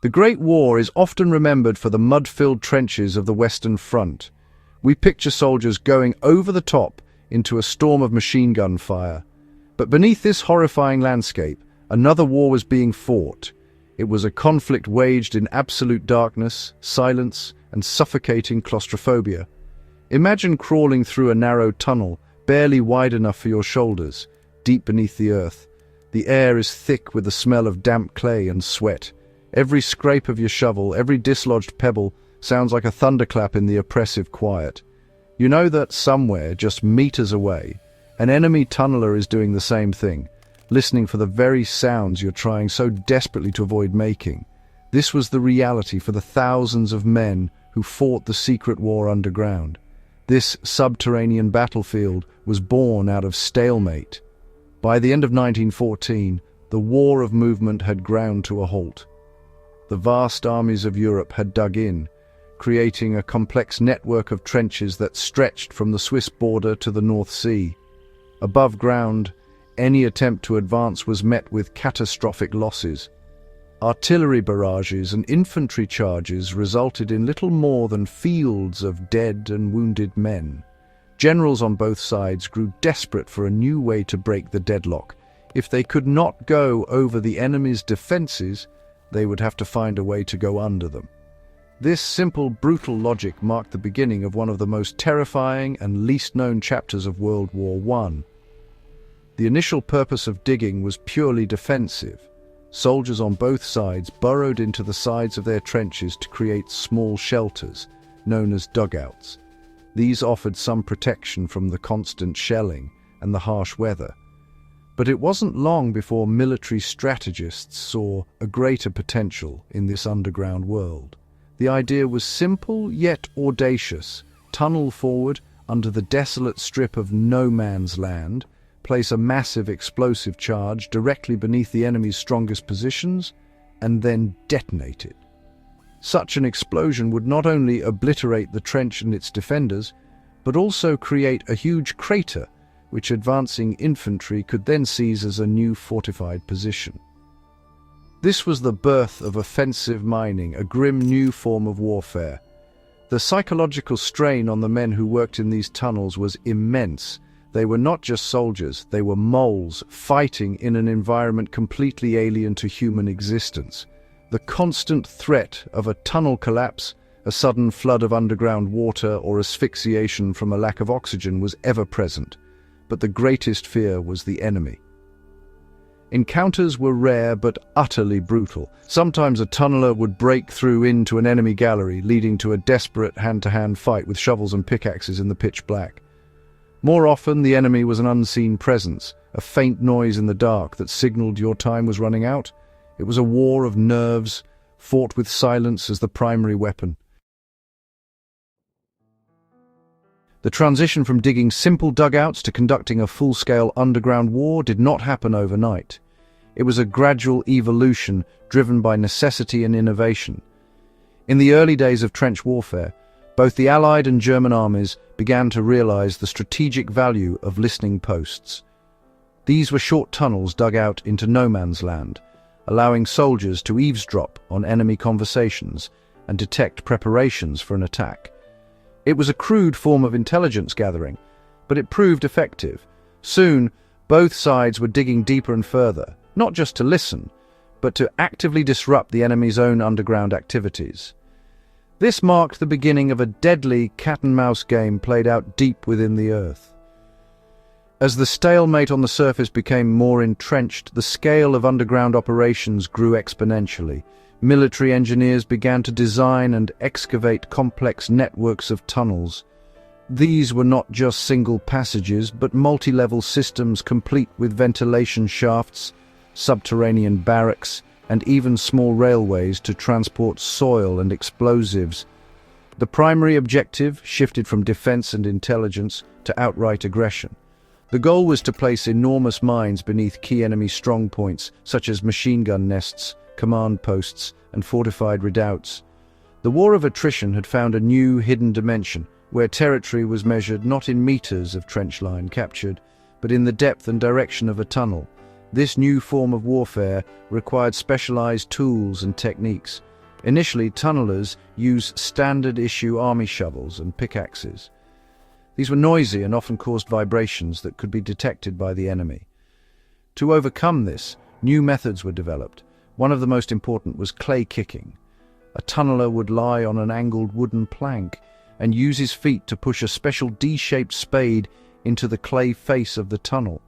The Great War is often remembered for the mud-filled trenches of the Western Front. We picture soldiers going over the top into a storm of machine gun fire. But beneath this horrifying landscape, another war was being fought. It was a conflict waged in absolute darkness, silence, and suffocating claustrophobia. Imagine crawling through a narrow tunnel, barely wide enough for your shoulders, deep beneath the earth. The air is thick with the smell of damp clay and sweat. Every scrape of your shovel, every dislodged pebble, sounds like a thunderclap in the oppressive quiet. You know that somewhere, just meters away, an enemy tunneler is doing the same thing, listening for the very sounds you're trying so desperately to avoid making. This was the reality for the thousands of men who fought the secret war underground. This subterranean battlefield was born out of stalemate. By the end of 1914, the war of movement had ground to a halt. The vast armies of Europe had dug in, creating a complex network of trenches that stretched from the Swiss border to the North Sea. Above ground, any attempt to advance was met with catastrophic losses. Artillery barrages and infantry charges resulted in little more than fields of dead and wounded men. Generals on both sides grew desperate for a new way to break the deadlock. If they could not go over the enemy's defenses, they would have to find a way to go under them. This simple, brutal logic marked the beginning of one of the most terrifying and least-known chapters of World War I. The initial purpose of digging was purely defensive. Soldiers on both sides burrowed into the sides of their trenches to create small shelters, known as dugouts. These offered some protection from the constant shelling and the harsh weather. But it wasn't long before military strategists saw a greater potential in this underground world. The idea was simple yet audacious. Tunnel forward under the desolate strip of no man's land, place a massive explosive charge directly beneath the enemy's strongest positions, and then detonate it. Such an explosion would not only obliterate the trench and its defenders, but also create a huge crater, which advancing infantry could then seize as a new fortified position. This was the birth of offensive mining, a grim new form of warfare. The psychological strain on the men who worked in these tunnels was immense. They were not just soldiers, they were moles fighting in an environment completely alien to human existence. The constant threat of a tunnel collapse, a sudden flood of underground water, or asphyxiation from a lack of oxygen was ever present. But the greatest fear was the enemy. Encounters were rare but utterly brutal. Sometimes a tunneler would break through into an enemy gallery, leading to a desperate hand-to-hand fight with shovels and pickaxes in the pitch black. More often, the enemy was an unseen presence, a faint noise in the dark that signaled your time was running out. It was a war of nerves, fought with silence as the primary weapon. The transition from digging simple dugouts to conducting a full-scale underground war did not happen overnight. It was a gradual evolution driven by necessity and innovation. In the early days of trench warfare, both the Allied and German armies began to realize the strategic value of listening posts. These were short tunnels dug out into no man's land, allowing soldiers to eavesdrop on enemy conversations and detect preparations for an attack. It was a crude form of intelligence gathering, but it proved effective. Soon, both sides were digging deeper and further, not just to listen, but to actively disrupt the enemy's own underground activities. This marked the beginning of a deadly cat-and-mouse game played out deep within the earth. As the stalemate on the surface became more entrenched, the scale of underground operations grew exponentially. Military engineers began to design and excavate complex networks of tunnels. These were not just single passages, but multi-level systems complete with ventilation shafts, subterranean barracks, and even small railways to transport soil and explosives. The primary objective shifted from defense and intelligence to outright aggression. The goal was to place enormous mines beneath key enemy strongpoints, such as machine gun nests, command posts, and fortified redoubts. The war of attrition had found a new hidden dimension, where territory was measured not in meters of trench line captured, but in the depth and direction of a tunnel. This new form of warfare required specialized tools and techniques. Initially, tunnelers used standard-issue army shovels and pickaxes. These were noisy and often caused vibrations that could be detected by the enemy. To overcome this, new methods were developed. One of the most important was clay kicking. A tunneler would lie on an angled wooden plank and use his feet to push a special D-shaped spade into the clay face of the tunnel.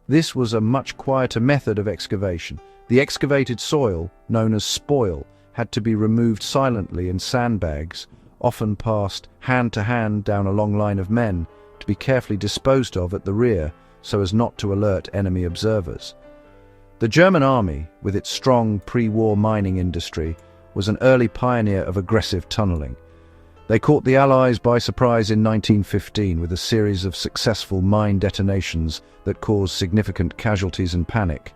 This was a much quieter method of excavation. The excavated soil, known as spoil, had to be removed silently in sandbags, often passed hand to hand down a long line of men, to be carefully disposed of at the rear so as not to alert enemy observers. The German army, with its strong pre-war mining industry, was an early pioneer of aggressive tunneling. They caught the Allies by surprise in 1915 with a series of successful mine detonations that caused significant casualties and panic.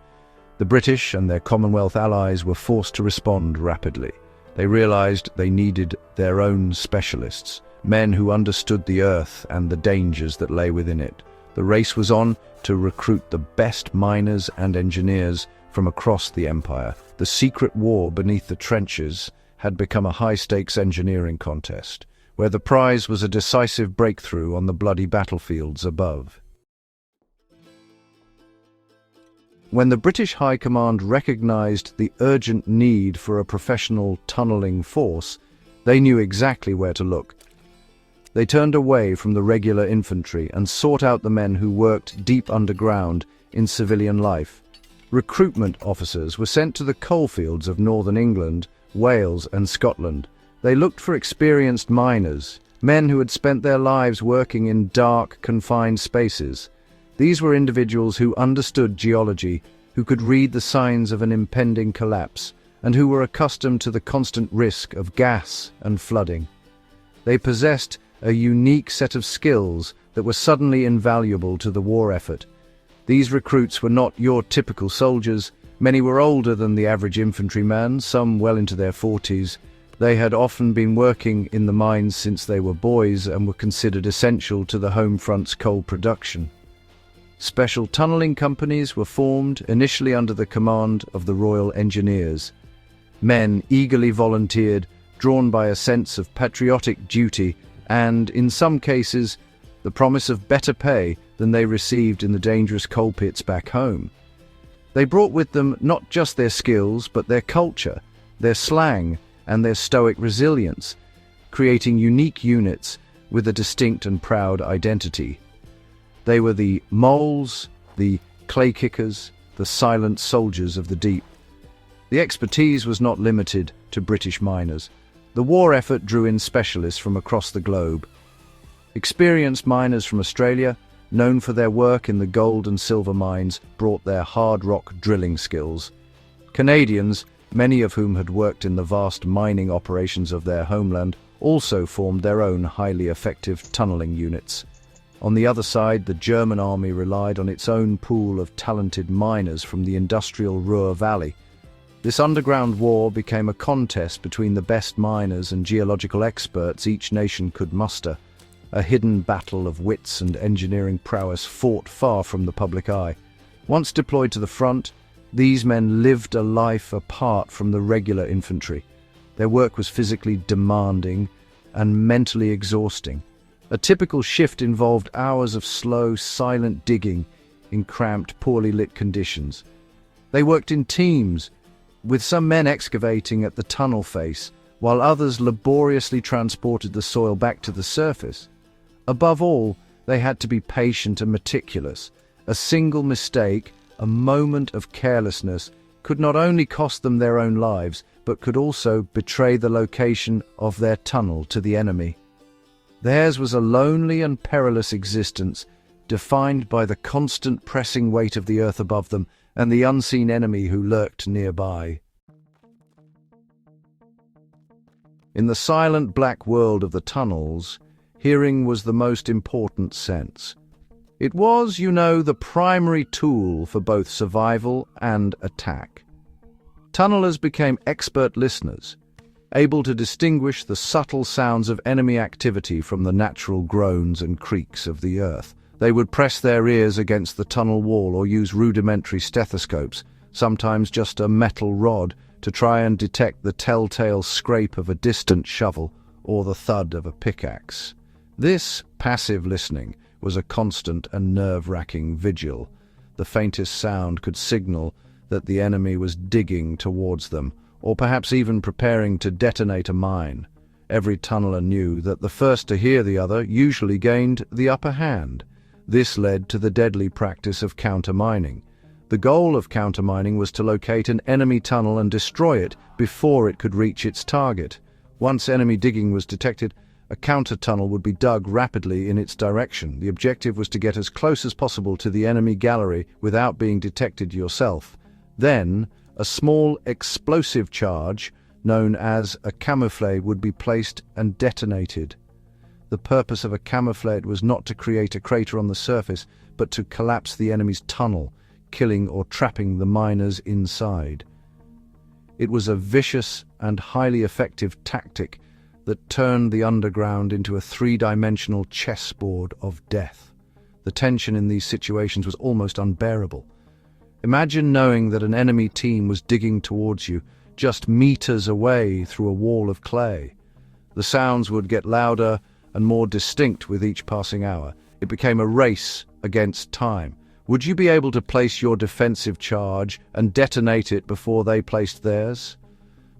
The British and their Commonwealth allies were forced to respond rapidly. They realized they needed their own specialists, men who understood the earth and the dangers that lay within it. The race was on to recruit the best miners and engineers from across the empire. The secret war beneath the trenches had become a high-stakes engineering contest, where the prize was a decisive breakthrough on the bloody battlefields above. When the British High Command recognized the urgent need for a professional tunneling force, they knew exactly where to look. They turned away from the regular infantry and sought out the men who worked deep underground in civilian life. Recruitment officers were sent to the coalfields of northern England, Wales and Scotland. They looked for experienced miners, men who had spent their lives working in dark, confined spaces. These were individuals who understood geology, who could read the signs of an impending collapse, and who were accustomed to the constant risk of gas and flooding. They possessed a unique set of skills that were suddenly invaluable to the war effort. These recruits were not your typical soldiers. Many were older than the average infantryman, some well into their 40s. They had often been working in the mines since they were boys and were considered essential to the home front's coal production. Special tunnelling companies were formed, initially under the command of the Royal Engineers. Men eagerly volunteered, drawn by a sense of patriotic duty and, in some cases, the promise of better pay than they received in the dangerous coal pits back home. They brought with them not just their skills, but their culture, their slang, and their stoic resilience, creating unique units with a distinct and proud identity. They were the moles, the clay kickers, the silent soldiers of the deep. The expertise was not limited to British miners. The war effort drew in specialists from across the globe. Experienced miners from Australia, known for their work in the gold and silver mines, brought their hard rock drilling skills. Canadians, many of whom had worked in the vast mining operations of their homeland, also formed their own highly effective tunnelling units. On the other side, the German army relied on its own pool of talented miners from the industrial Ruhr Valley. This underground war became a contest between the best miners and geological experts each nation could muster, a hidden battle of wits and engineering prowess fought far from the public eye. Once deployed to the front, these men lived a life apart from the regular infantry. Their work was physically demanding and mentally exhausting. A typical shift involved hours of slow, silent digging in cramped, poorly lit conditions. They worked in teams, with some men excavating at the tunnel face, while others laboriously transported the soil back to the surface. Above all, they had to be patient and meticulous. A single mistake, a moment of carelessness, could not only cost them their own lives, but could also betray the location of their tunnel to the enemy. Theirs was a lonely and perilous existence, defined by the constant pressing weight of the earth above them and the unseen enemy who lurked nearby. In the silent black world of the tunnels, hearing was the most important sense. It was, the primary tool for both survival and attack. Tunnelers became expert listeners, able to distinguish the subtle sounds of enemy activity from the natural groans and creaks of the earth. They would press their ears against the tunnel wall or use rudimentary stethoscopes, sometimes just a metal rod, to try and detect the telltale scrape of a distant shovel or the thud of a pickaxe. This passive listening was a constant and nerve-wracking vigil. The faintest sound could signal that the enemy was digging towards them, or perhaps even preparing to detonate a mine. Every tunneler knew that the first to hear the other usually gained the upper hand. This led to the deadly practice of countermining. The goal of countermining was to locate an enemy tunnel and destroy it before it could reach its target. Once enemy digging was detected, a counter-tunnel would be dug rapidly in its direction. The objective was to get as close as possible to the enemy gallery without being detected yourself. Then, a small explosive charge, known as a camouflage, would be placed and detonated. The purpose of a camouflage was not to create a crater on the surface, but to collapse the enemy's tunnel, killing or trapping the miners inside. It was a vicious and highly effective tactic that turned the underground into a three-dimensional chessboard of death. The tension in these situations was almost unbearable. Imagine knowing that an enemy team was digging towards you, just meters away through a wall of clay. The sounds would get louder and more distinct with each passing hour. It became a race against time. Would you be able to place your defensive charge and detonate it before they placed theirs?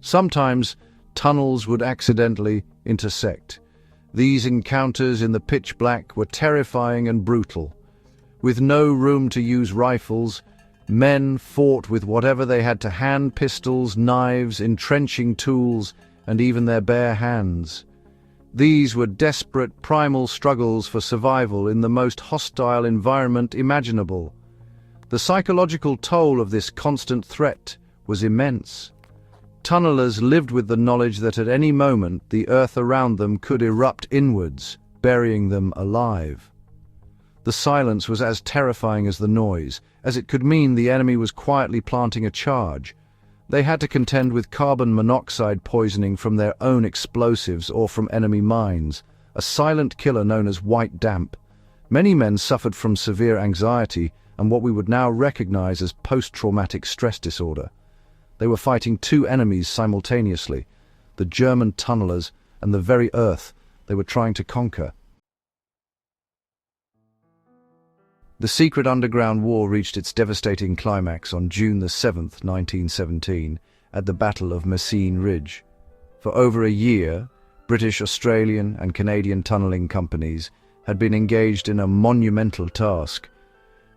Sometimes tunnels would accidentally intersect. These encounters in the pitch black were terrifying and brutal. With no room to use rifles, men fought with whatever they had to hand: pistols, knives, entrenching tools, and even their bare hands. These were desperate, primal struggles for survival in the most hostile environment imaginable. The psychological toll of this constant threat was immense. Tunnelers lived with the knowledge that at any moment the earth around them could erupt inwards, burying them alive. The silence was as terrifying as the noise, as it could mean the enemy was quietly planting a charge. They had to contend with carbon monoxide poisoning from their own explosives or from enemy mines, a silent killer known as white damp. Many men suffered from severe anxiety and what we would now recognize as post-traumatic stress disorder. They were fighting two enemies simultaneously, the German tunnelers and the very earth they were trying to conquer. The secret underground war reached its devastating climax on June 7, 1917, at the Battle of Messines Ridge. For over a year, British, Australian, and Canadian tunneling companies had been engaged in a monumental task.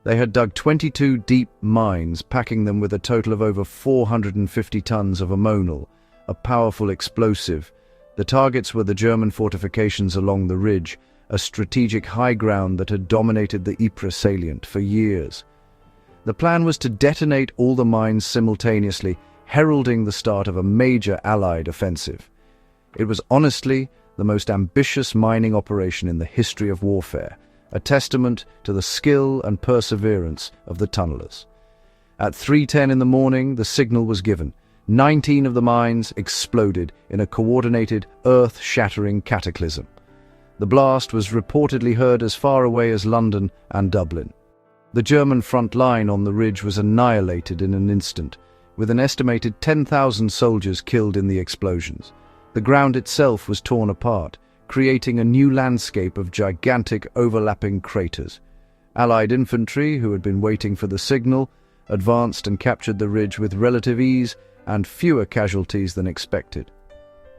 They had dug 22 deep mines, packing them with a total of over 450 tons of ammonal, a powerful explosive. The targets were the German fortifications along the ridge, a strategic high ground that had dominated the Ypres salient for years. The plan was to detonate all the mines simultaneously, heralding the start of a major Allied offensive. It was honestly the most ambitious mining operation in the history of warfare, a testament to the skill and perseverance of the tunnelers. At 3:10 in the morning, the signal was given. 19 of the mines exploded in a coordinated, earth-shattering cataclysm. The blast was reportedly heard as far away as London and Dublin. The German front line on the ridge was annihilated in an instant, with an estimated 10,000 soldiers killed in the explosions. The ground itself was torn apart, creating a new landscape of gigantic overlapping craters. Allied infantry, who had been waiting for the signal, advanced and captured the ridge with relative ease and fewer casualties than expected.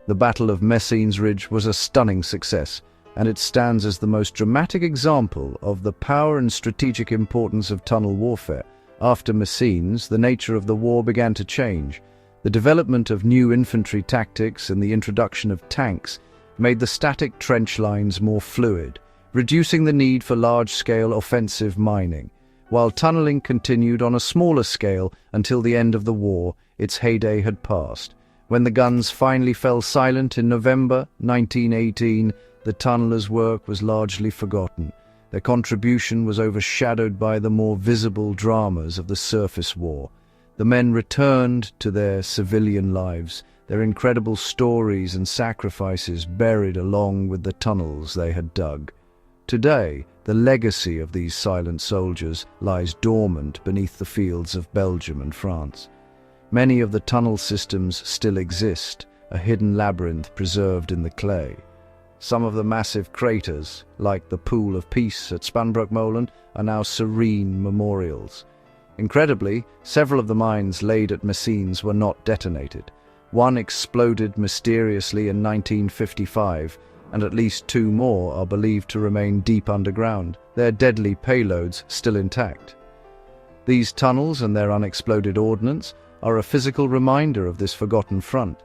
The Battle of Messines Ridge was a stunning success, and it stands as the most dramatic example of the power and strategic importance of tunnel warfare. After Messines, the nature of the war began to change. The development of new infantry tactics and the introduction of tanks made the static trench lines more fluid, reducing the need for large-scale offensive mining. While tunneling continued on a smaller scale until the end of the war, its heyday had passed. When the guns finally fell silent in November 1918, the tunnelers' work was largely forgotten. Their contribution was overshadowed by the more visible dramas of the surface war. The men returned to their civilian lives, their incredible stories and sacrifices buried along with the tunnels they had dug. Today, the legacy of these silent soldiers lies dormant beneath the fields of Belgium and France. Many of the tunnel systems still exist, a hidden labyrinth preserved in the clay. Some of the massive craters, like the Pool of Peace at Spanbroekmolen, are now serene memorials. Incredibly, several of the mines laid at Messines were not detonated. One exploded mysteriously in 1955, and at least 2 more are believed to remain deep underground, their deadly payloads still intact. These tunnels and their unexploded ordnance are a physical reminder of this forgotten front.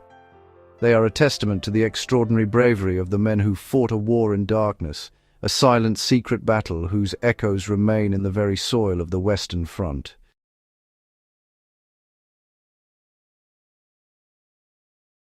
They are a testament to the extraordinary bravery of the men who fought a war in darkness, a silent secret battle whose echoes remain in the very soil of the Western Front.